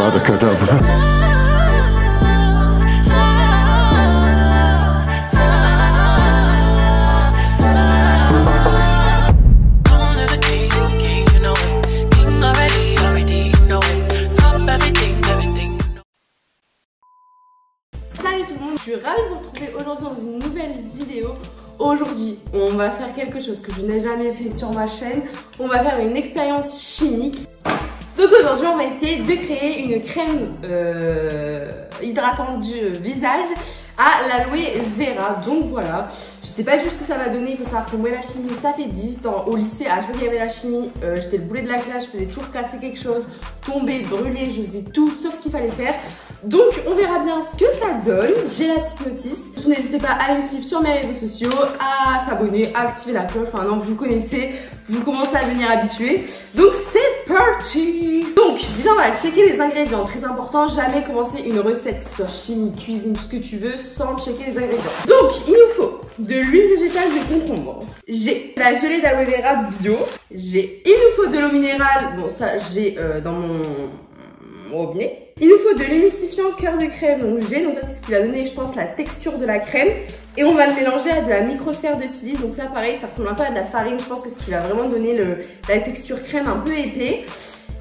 Avada Kedavra. Salut tout le monde, je suis ravie de vous retrouver aujourd'hui dans une nouvelle vidéo. Aujourd'hui, on va faire quelque chose que je n'ai jamais fait sur ma chaîne. On va faire une expérience chimique. Donc aujourd'hui, on va essayer de créer une crème hydratante du visage à l'aloe vera. Donc voilà, je sais pas du tout ce que ça va donner. Il faut savoir que moi, la chimie, ça fait 10. Au lycée, à chaque fois qu'il y avait la chimie, j'étais le boulet de la classe. Je faisais toujours casser quelque chose, tomber, brûler. Je faisais tout sauf ce qu'il fallait faire. Donc on verra bien ce que ça donne. J'ai la petite notice. N'hésitez pas à me suivre sur mes réseaux sociaux, à s'abonner, à activer la cloche. Enfin non, vous connaissez, vous commencez à devenir habitués. Donc c'est parti. Donc déjà on va checker les ingrédients. Très important, jamais commencer une recette, que ce soit chimie, cuisine, tout ce que tu veux, sans checker les ingrédients. Donc il nous faut de l'huile végétale de concombre. J'ai la gelée d'aloe vera bio. Il nous faut de l'eau minérale. Bon ça j'ai dans mon robinet. Il nous faut de l'émulsifiant cœur de crème, donc donc ça c'est ce qui va donner je pense la texture de la crème. Et on va le mélanger à de la microsphère de silice, donc ça pareil, ça ressemble un peu à de la farine, je pense que ce qui va vraiment donner la texture crème un peu épais.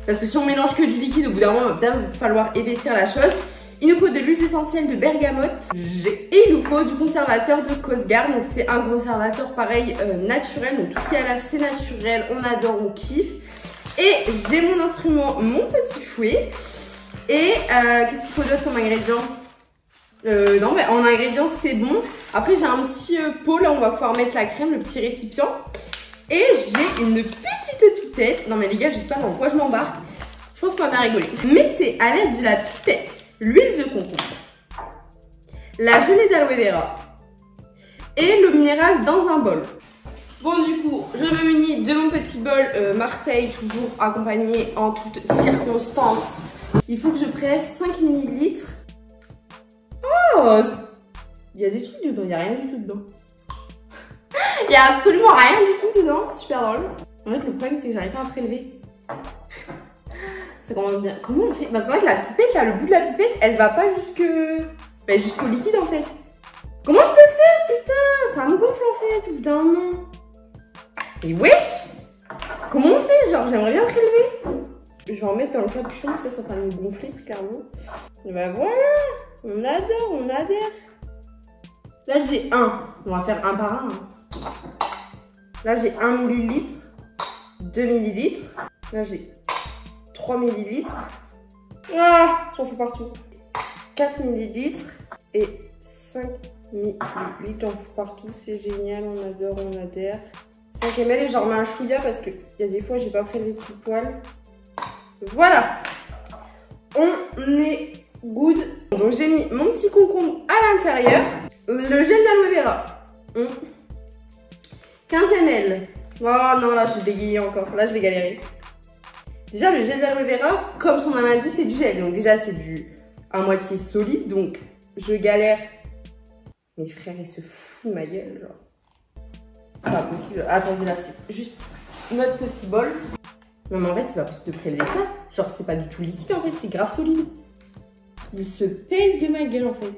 Parce que si on mélange que du liquide, au bout d'un moment il va falloir épaissir la chose. Il nous faut de l'huile essentielle de bergamote et il nous faut du conservateur de Cosgar, donc c'est un conservateur pareil naturel, donc tout ce qui est à la c'est naturel, on adore, on kiffe. Et j'ai mon instrument, mon petit fouet. Et qu'est-ce qu'il faut d'autre comme ingrédient? Non, mais en ingrédients c'est bon. Après j'ai un petit pot, là on va pouvoir mettre la crème, le petit récipient. Et j'ai une petite pipette. Non mais les gars, je sais pas dans quoi je m'embarque. Je pense qu'on va bien rigoler. Mettez à l'aide de la pipette l'huile de concombre, la gelée d'aloe vera et l'eau minérale dans un bol. Bon du coup, je me munis de mon petit bol Marseille, toujours accompagné en toutes circonstances. Il faut que je presse 5 ml. Oh, il y a des trucs dedans, il n'y a rien du tout dedans. Il n'y a absolument rien du tout dedans, c'est super drôle. En fait, le problème c'est que j'arrive pas à prélever. Ça commence bien. Comment on fait? Bah, c'est vrai que la pipette, là, le bout de la pipette, elle va pas jusqu'au liquide en fait. Comment je peux faire, putain? Ça me gonfle en fait, au bout d'un moment. Et wesh! Comment on fait? Genre, j'aimerais bien prélever. Je vais en mettre dans le capuchon parce que ça va me gonfler très clairement. Et bah voilà! On adore, on adhère. Là, j'ai un. On va faire un par un. Là, j'ai 1 ml, 2 ml. Là, j'ai 3 ml. Ah! J'en fous partout. 4 ml et 5 ml. J'en fous partout. C'est génial, on adore, on adhère. 5 ml et j'en remets un chouïa parce qu'il y a des fois j'ai pas pris les petits poils. Voilà, on est good. Donc j'ai mis mon petit concombre à l'intérieur, le gel d'aloe vera, 15 ml. Oh non, là je vais bégayer encore, là je vais galérer. Déjà le gel d'aloe vera, comme son nom l'indique, c'est du gel. Donc déjà c'est du à moitié solide, donc je galère. Mes frères ils se foutent de ma gueule genre. C'est pas possible. Attendez, là, c'est juste notre possible. Non, mais en fait, c'est pas possible de prélever ça. Genre, c'est pas du tout liquide, en fait. C'est grave solide. Il se paye de ma gueule, en fait.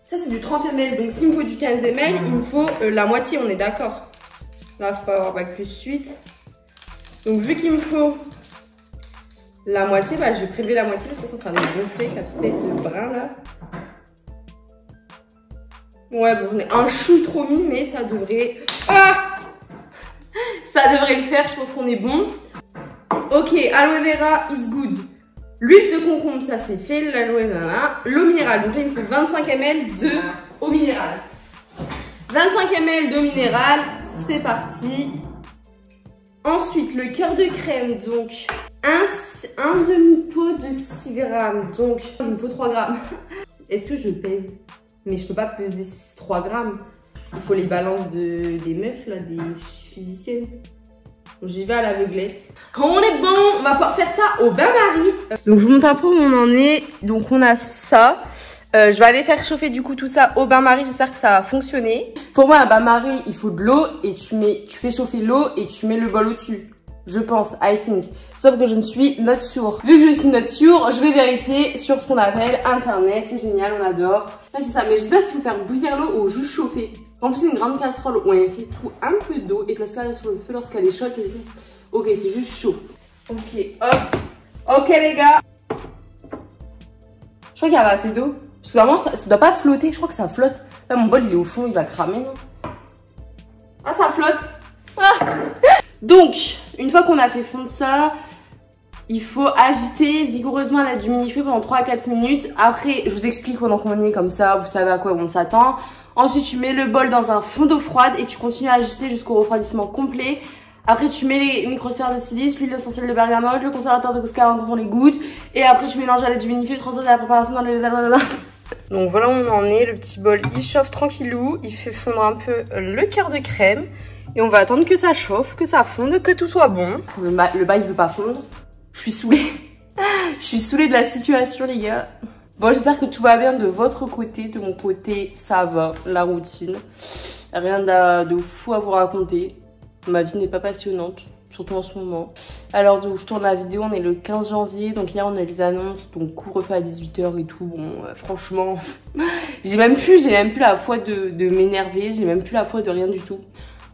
Ça, c'est du 30 ml. Donc, s'il me faut du 15 ml, il me faut la moitié, on est d'accord. Là, faut pas avoir bac plus suite. Donc, vu qu'il me faut la moitié, bah, je vais prélever la moitié parce que ça sera des gonflés avec la pipette de brun, là. Ouais, bon, j'en ai un chou trop mis, mais ça devrait... Ah! Ça devrait le faire, je pense qu'on est bon. Ok, aloe vera is good. L'huile de concombre, ça c'est fait, l'aloe vera. L'eau minérale, donc là il me faut 25 ml d'eau minérale. 25 ml d'eau minérale, c'est parti. Ensuite, le cœur de crème, donc un demi-pot de 6 grammes. Donc, il me faut 3 grammes. Est-ce que je pèse? Mais je peux pas peser 3 grammes. Il faut les balances des meufs, là, des physiciennes. Donc j'y vais à l'aveuglette. On est bon, on va pouvoir faire ça au bain-marie. Donc je vous montre un peu où on en est. Donc on a ça. Je vais aller faire chauffer du coup tout ça au bain-marie. J'espère que ça va fonctionner. Pour moi, un bain-marie, il faut de l'eau et tu fais chauffer l'eau et tu mets le bol au-dessus. Je pense, I think. Sauf que je ne suis not sure. Vu que je suis not sure, je vais vérifier sur ce qu'on appelle internet. C'est génial, on adore. Ah, c'est ça, mais je sais pas s'il faut faire bouillir l'eau ou juste chauffer. En plus, c'est une grande casserole où elle fait tout un peu d'eau et place ça sur le feu lorsqu'elle est chaude. Ok, c'est juste chaud. Ok, hop. Ok, les gars. Je crois qu'il y a assez d'eau. Parce que vraiment, ça doit pas flotter. Je crois que ça flotte. Là, mon bol, il est au fond, il va cramer, non? Ah, ça flotte. Ah. Donc, une fois qu'on a fait fondre ça, il faut agiter vigoureusement à l'aide du mini-feu pendant 3 à 4 minutes. Après, je vous explique pendant qu'on y est comme ça, vous savez à quoi on s'attend. Ensuite, tu mets le bol dans un fond d'eau froide et tu continues à agiter jusqu'au refroidissement complet. Après, tu mets les microsphères de silice, l'huile essentielle de bergamote, le conservateur de Coscara pour les gouttes. Et après, tu mélanges à l'aide du mini-feu, transfères la préparation dans le... Donc voilà où on en est, le petit bol il chauffe tranquillou, il fait fondre un peu le cœur de crème et on va attendre que ça chauffe, que ça fonde, que tout soit bon. Le bas il veut pas fondre, je suis saoulée, je suis saoulée de la situation les gars. Bon j'espère que tout va bien de votre côté, de mon côté ça va, la routine, rien de fou à vous raconter, ma vie n'est pas passionnante. Surtout en ce moment. Alors d'où je tourne la vidéo, on est le 15 janvier, donc hier on a eu les annonces, donc couvre-feu à 18 h et tout. Bon, franchement, j'ai même plus la foi de m'énerver, j'ai même plus la foi de rien du tout.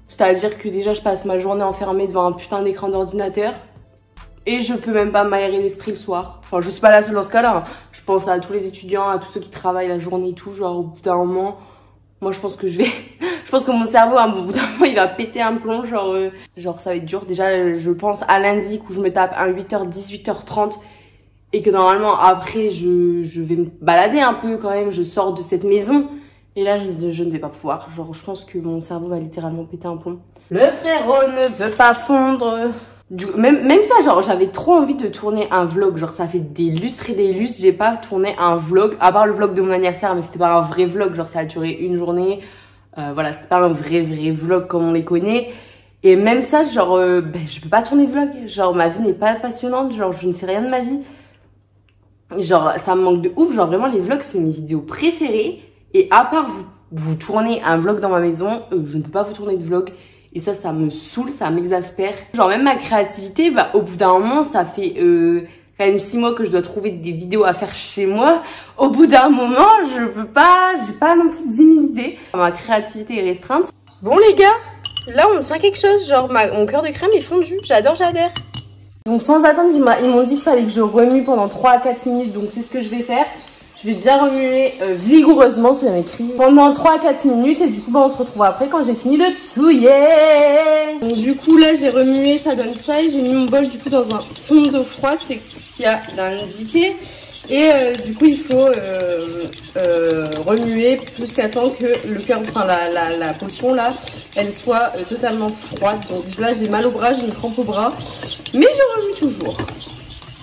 C'est-à-dire que déjà je passe ma journée enfermée devant un putain d'écran d'ordinateur et je peux même pas m'aérer l'esprit le soir. Enfin, je suis pas la seule dans ce cas-là. Hein. Je pense à tous les étudiants, à tous ceux qui travaillent la journée et tout, genre au bout d'un moment. Moi, je pense que je pense que mon cerveau, à un bout d'un moment, il va péter un plomb, genre ça va être dur. Déjà, je pense à lundi où je me tape un 8 h, 18 h 30 et que normalement, après, je vais me balader un peu quand même. Je sors de cette maison et là, je ne vais pas pouvoir. Genre, je pense que mon cerveau va littéralement péter un plomb. Le frérot ne veut pas fondre. Même ça, genre, j'avais trop envie de tourner un vlog. Genre, ça fait des lustres et des lustres. J'ai pas tourné un vlog, à part le vlog de mon anniversaire, mais c'était pas un vrai vlog. Genre, ça a duré une journée. Voilà, c'était pas un vrai vlog comme on les connaît. Et même ça, genre, je peux pas tourner de vlog. Genre, ma vie n'est pas passionnante. Genre, je ne fais rien de ma vie. Genre, ça me manque de ouf. Genre, vraiment, les vlogs, c'est mes vidéos préférées. Et à part vous tournez un vlog dans ma maison, je ne peux pas vous tourner de vlog. Et ça me saoule, ça m'exaspère. Genre même ma créativité, bah au bout d'un moment, ça fait quand même 6 mois que je dois trouver des vidéos à faire chez moi. Au bout d'un moment, je peux pas, j'ai pas non plus 10 000 idées. Ma créativité est restreinte. Bon les gars, là on tient quelque chose, genre mon cœur de crème est fondu, j'adore. Donc sans attendre, ils m'ont dit qu'il fallait que je remue pendant 3 à 4 minutes, donc c'est ce que je vais faire. Je vais bien remuer vigoureusement, c'est bien écrit, pendant 3 à 4 minutes et du coup bah, on se retrouve après quand j'ai fini le touiller. Donc du coup là j'ai remué, ça donne ça et j'ai mis mon bol du coup dans un fond d'eau froide, c'est ce qu'il y a indiqué. Et du coup il faut remuer jusqu'à temps que le cœur, enfin la potion là, elle soit totalement froide. Donc là j'ai mal au bras, j'ai une crampe au bras, mais je remue toujours.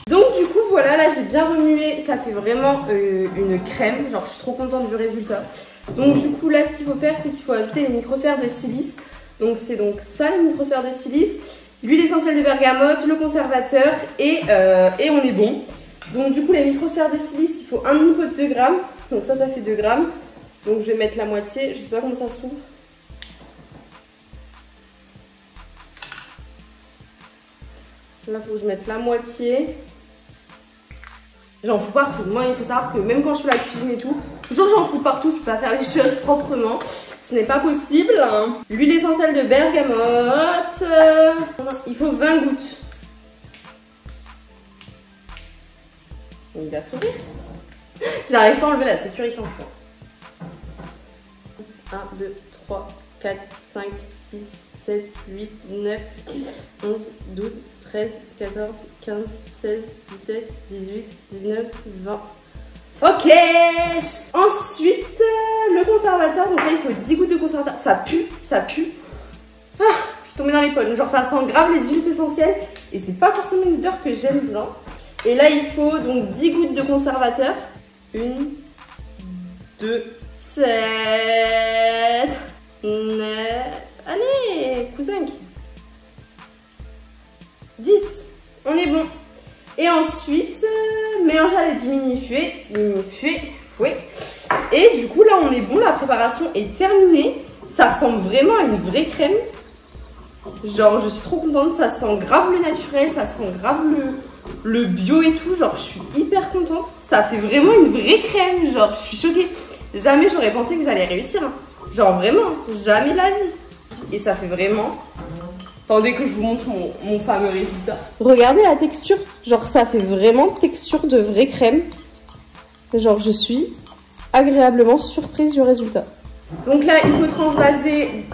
Donc du coup voilà, là j'ai bien remué, ça fait vraiment une crème, genre je suis trop contente du résultat. Donc du coup là ce qu'il faut faire, c'est qu'il faut ajouter les microsphères de silice. Donc c'est donc ça les microsphères de silice, l'huile essentielle de bergamote, le conservateur et on est bon. Donc du coup les microsphères de silice, il faut un demi-pot de 2 grammes, donc ça fait 2 grammes. Donc je vais mettre la moitié, je sais pas comment ça s'ouvre. Là il faut que je mette la moitié. J'en fous partout. Moi, il faut savoir que même quand je fais la cuisine et tout, toujours j'en fous partout, je peux pas faire les choses proprement. Ce n'est pas possible. L'huile essentielle de bergamote. Il faut 20 gouttes. Il va sourire. Je n'arrive pas à enlever la sécurité en soi. 1, 2, 3, 4, 5, 6, 7, 8, 9, 10, 11, 12, 13, 14, 15, 16, 17, 18, 19, 20. Ok. Ensuite, le conservateur. Donc là, il faut 10 gouttes de conservateur. Ça pue, ça pue. Ah, je suis tombée dans les pommes. Genre, ça sent grave les huiles essentielles. Et c'est pas forcément une odeur que j'aime bien. Et là, il faut donc 10 gouttes de conservateur. 1, 2, 7, 9. Allez, cousin. 10. On est bon. Et ensuite, mélanger avec du mini-fouet. Et du coup, là, on est bon. La préparation est terminée. Ça ressemble vraiment à une vraie crème. Genre je suis trop contente, ça sent grave le naturel, ça sent grave le bio et tout, genre je suis hyper contente. Ça fait vraiment une vraie crème, genre je suis choquée. Jamais j'aurais pensé que j'allais réussir, hein. Genre vraiment, jamais la vie. Et ça fait vraiment... Attendez que je vous montre mon fameux résultat. Regardez la texture, genre ça fait vraiment texture de vraie crème. Genre je suis agréablement surprise du résultat. Donc là il faut transvaser...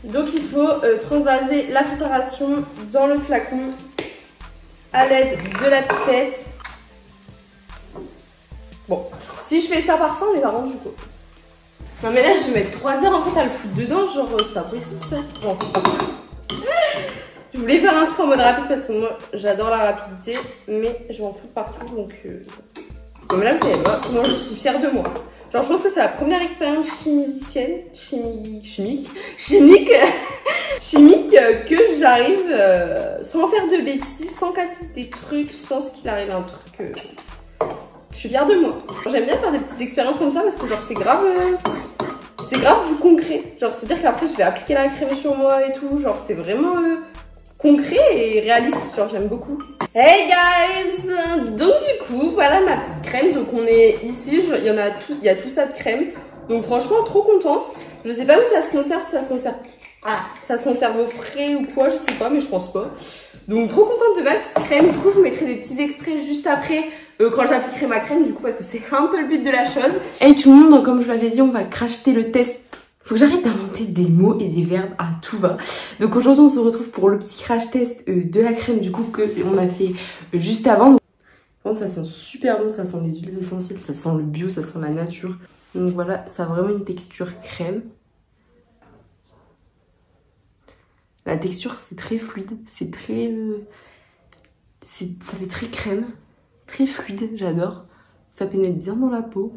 Donc il faut transvaser la préparation dans le flacon à l'aide de la pipette. Bon, si je fais ça par ça, on est pas rendu quoi. Non mais là je vais mettre 3 heures en fait à le foutre dedans, genre c'est pas possible ça. Bon, je voulais faire un truc en mode rapide parce que moi j'adore la rapidité, mais je vais en foutre partout donc... Comme là vous savez pas comment je suis fière de moi. Genre je pense que c'est la première expérience chimique que j'arrive sans faire de bêtises, sans casser des trucs, sans qu'il arrive un truc... Je suis fière de moi. J'aime bien faire des petites expériences comme ça parce que genre c'est grave du concret. Genre c'est à dire qu'après je vais appliquer la crème sur moi et tout. Genre c'est vraiment concret et réaliste. Genre j'aime beaucoup. Hey guys! Donc du coup voilà ma petite crème. Donc on est ici, il y a tout ça de crème. Donc franchement trop contente. Je sais pas où ça se conserve, si ça se conserve. Ah, ça se conserve au frais ou quoi, je sais pas, mais je pense pas. Donc trop contente de ma petite crème. Du coup je vous mettrai des petits extraits juste après quand j'appliquerai ma crème du coup parce que c'est un peu le but de la chose. Hey tout le monde, donc, comme je vous l'avais dit, on va cracheter le test. Faut que j'arrête d'inventer des mots et des verbes à tout va. Donc aujourd'hui on se retrouve pour le petit crash test de la crème du coup que on a fait juste avant. Donc, ça sent super bon, ça sent les huiles essentielles, ça sent le bio, ça sent la nature. Donc voilà, ça a vraiment une texture crème. La texture c'est très fluide, c'est très... ça fait très crème, très fluide, j'adore. Ça pénètre bien dans la peau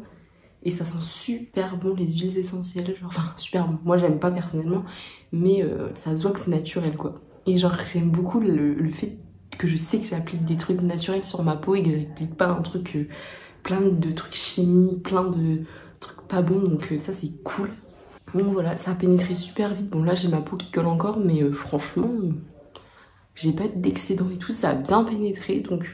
et ça sent super bon les huiles essentielles. Genre, enfin super bon, moi j'aime pas personnellement, mais ça se voit que c'est naturel quoi. Et genre j'aime beaucoup le fait que je sais que j'applique des trucs naturels sur ma peau et que j'applique pas un truc, plein de trucs chimiques, plein de trucs pas bons, donc ça c'est cool. Donc voilà, ça a pénétré super vite. Bon là j'ai ma peau qui colle encore, mais franchement, j'ai pas d'excédent et tout, ça a bien pénétré, donc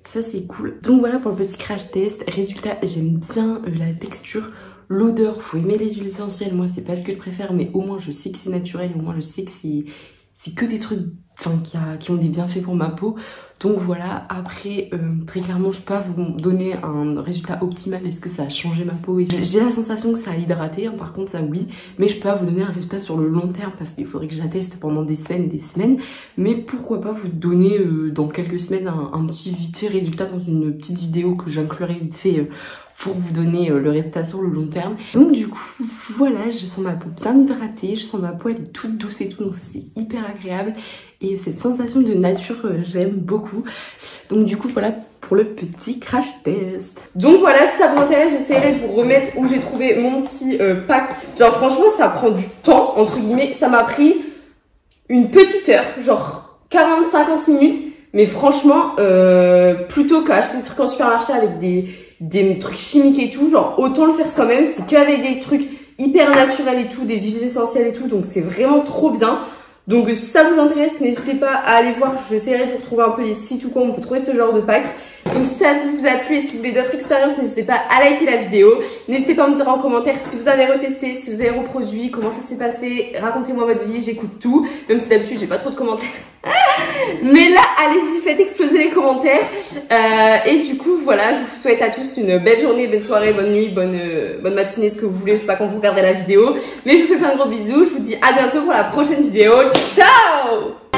ça c'est cool. Donc voilà pour le petit crash test. Résultat, j'aime bien la texture, l'odeur, faut aimer les huiles essentielles. Moi c'est pas ce que je préfère, mais au moins je sais que c'est naturel, au moins je sais que c'est que des trucs qui ont des bienfaits pour ma peau. Donc voilà, après très clairement je peux pas vous donner un résultat optimal. Est-ce que ça a changé ma peau? J'ai la sensation que ça a hydraté, hein, par contre ça oui, mais je peux pas vous donner un résultat sur le long terme parce qu'il faudrait que je la teste pendant des semaines et des semaines. Mais pourquoi pas vous donner dans quelques semaines un petit vite fait résultat dans une petite vidéo que j'inclurai vite fait pour vous donner le résultat sur le long terme. Donc du coup voilà, je sens ma peau bien hydratée, je sens ma peau elle est toute douce et tout, donc ça c'est hyper agréable. Et cette sensation de nature j'aime beaucoup. Donc du coup voilà pour le petit crash test. Donc voilà, si ça vous intéresse, j'essaierai de vous remettre où j'ai trouvé mon petit pack. Genre franchement ça prend du temps entre guillemets, ça m'a pris une petite heure, genre 40-50 minutes. Mais franchement, plutôt qu'acheter des trucs en supermarché avec des trucs chimiques et tout, genre autant le faire soi-même. C'est qu'avec des trucs hyper naturels et tout, des huiles essentielles et tout, donc c'est vraiment trop bien. Donc si ça vous intéresse, n'hésitez pas à aller voir, j'essaierai de vous retrouver un peu les sites ou quoi on peut trouver ce genre de pack. Donc si ça vous a plu et si vous voulez d'autres expériences, n'hésitez pas à liker la vidéo. N'hésitez pas à me dire en commentaire si vous avez retesté, si vous avez reproduit, comment ça s'est passé. Racontez-moi votre vie, j'écoute tout. Même si d'habitude j'ai pas trop de commentaires. Mais là, allez-y, faites exploser les commentaires. Et du coup, voilà, je vous souhaite à tous une belle journée, belle soirée, bonne nuit, bonne matinée, ce que vous voulez. Je sais pas quand vous regardez la vidéo. Mais je vous fais plein de gros bisous. Je vous dis à bientôt pour la prochaine vidéo. Ciao!